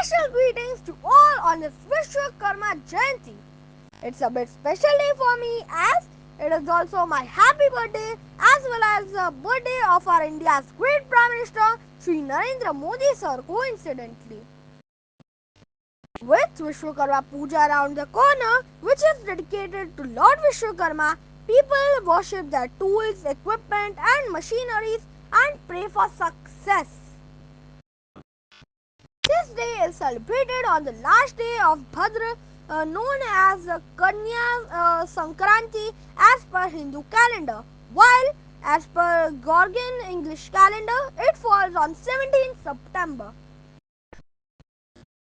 special greetings to all on this Vishwakarma Jayanti. It's a bit special day for me as it is also my happy birthday as well as the birthday of our India's great Prime Minister Sri Narendra Modi sir coincidentally. With Vishwakarma Puja around the corner, which is dedicated to Lord Vishwakarma, people worship their tools, equipment and machineries and pray for success. This day is celebrated on the last day of Bhadra, known as Kanya Sankranti as per Hindu calendar, while as per Gregorian English calendar, it falls on 17th September.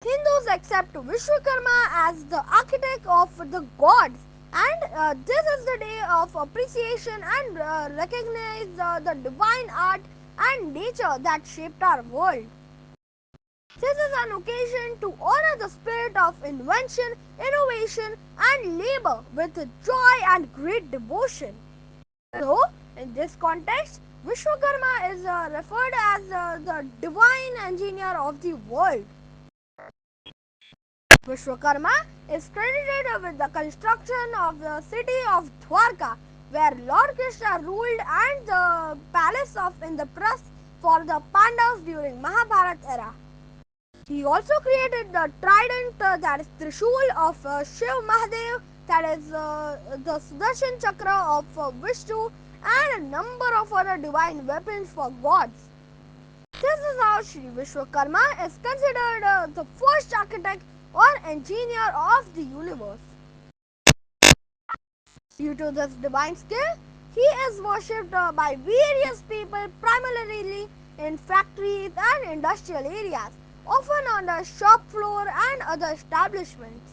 Hindus accept Vishwakarma as the architect of the gods, and this is the day of appreciation and recognize the divine art and nature that shaped our world. This is an occasion to honor the spirit of invention, innovation, and labor with joy and great devotion. So, in this context, Vishwakarma is referred as the divine engineer of the world. Vishwakarma is credited with the construction of the city of Dwarka, where Lord Krishna ruled, and the palace of Indraprastha for the Pandavas during Mahabharata era. He also created the trident, that is Trishul of Shiv Mahadev, that is the Sudarshan Chakra of Vishnu, and a number of other divine weapons for gods. This is how Sri Vishwakarma is considered the first architect or engineer of the universe. Due to this divine skill, he is worshipped by various people primarily in factories and industrial areas, often on the shop floor and other establishments.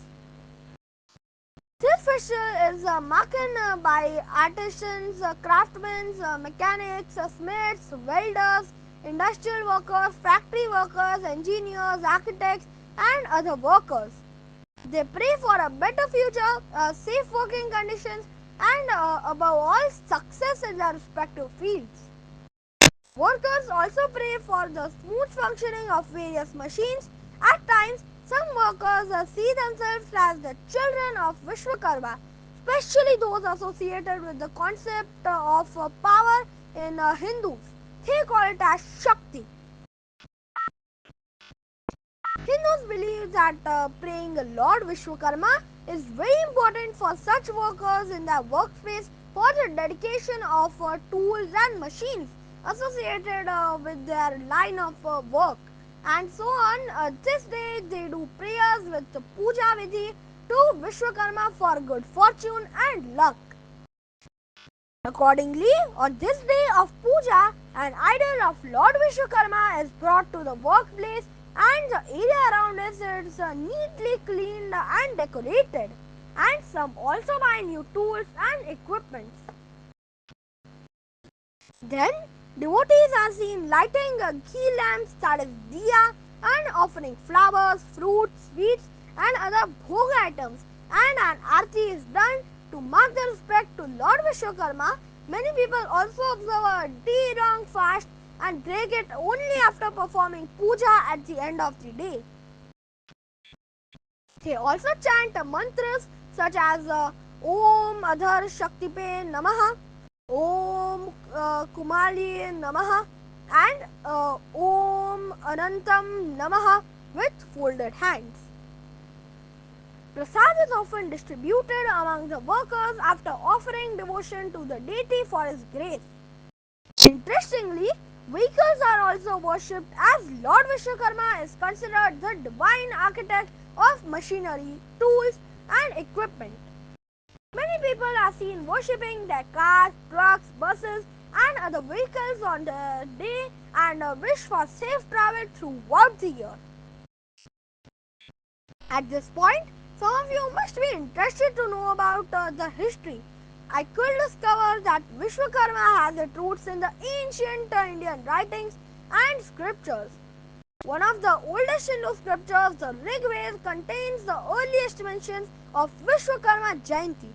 This festival is marked by artisans, craftsmen, mechanics, smiths, welders, industrial workers, factory workers, engineers, architects, and other workers. They pray for a better future, safe working conditions, and above all, success in their respective fields. Workers also pray for the smooth functioning of various machines. At times, some workers see themselves as the children of Vishwakarma, especially those associated with the concept of power in Hindus. They call it as Shakti. Hindus believe that praying Lord Vishwakarma is very important for such workers in their workspace for the dedication of tools and machines associated with their line of work. And so on, this day they do prayers with the puja vidhi to Vishwakarma for good fortune and luck. Accordingly, on this day of puja, an idol of Lord Vishwakarma is brought to the workplace, and the area around it is neatly cleaned and decorated, and some also buy new tools and equipment. Then devotees are seen lighting ghee lamps, that is diya, and offering flowers, fruits, sweets and other bhog items, and an aarti is done to mark the respect to Lord Vishwakarma. Many people also observe a day-long fast and break it only after performing puja at the end of the day. They also chant mantras such as Om Adhar Shaktipe Namaha, Om Kumali Namaha, and Om Anantam Namaha with folded hands. Prasad is often distributed among the workers after offering devotion to the deity for his grace. Interestingly, vehicles are also worshipped as Lord Vishwakarma is considered the divine architect of machinery, tools, and equipment. Many people are seen worshipping their cars, trucks, buses, and other vehicles on the day and wish for safe travel throughout the year. At this point, some of you must be interested to know about the history. I could discover that Vishwakarma has its roots in the ancient Indian writings and scriptures. One of the oldest Hindu scriptures, the Rig Veda, contains the earliest mentions of Vishwakarma Jayanti.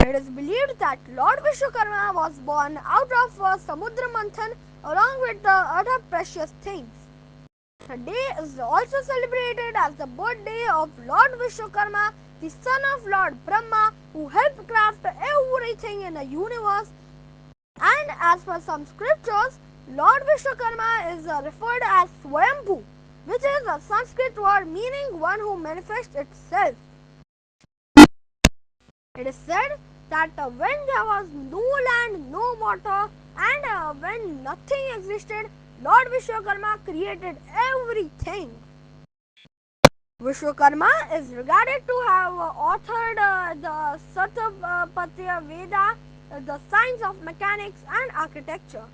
It is believed that Lord Vishwakarma was born out of Samudra Manthan along with the other precious things. The day is also celebrated as the birthday of Lord Vishwakarma, the son of Lord Brahma, who helped craft everything in the universe. And as per some scriptures, Lord Vishwakarma is referred as Swayambhu, which is a Sanskrit word meaning one who manifests itself. It is said that when there was no land, no water, and when nothing existed, Lord Vishwakarma created everything. Vishwakarma is regarded to have authored the Satapatya Veda, the science of mechanics and architecture.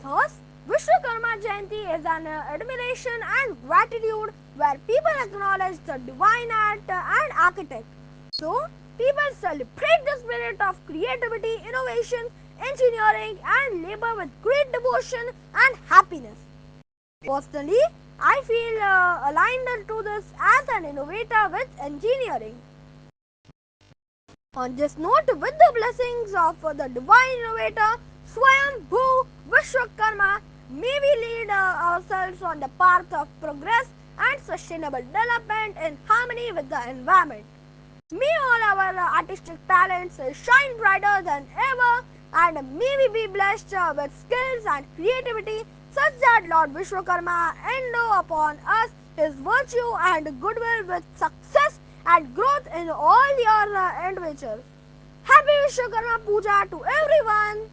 Thus, Vishwakarma Jayanti is an admiration and gratitude where people acknowledge the divine art and architect. So, people celebrate the spirit of creativity, innovation, engineering, and labor with great devotion and happiness. Personally, I feel aligned to this as an innovator with engineering. On this note, with the blessings of the divine innovator Swayambhu Vishwakarma, may we lead ourselves on the path of progress and sustainable development in harmony with the environment. May all our artistic talents shine brighter than ever, and may we be blessed with skills and creativity such that Lord Vishwakarma endow upon us his virtue and goodwill with success and growth in all your endeavors. Happy Vishwakarma Puja to everyone!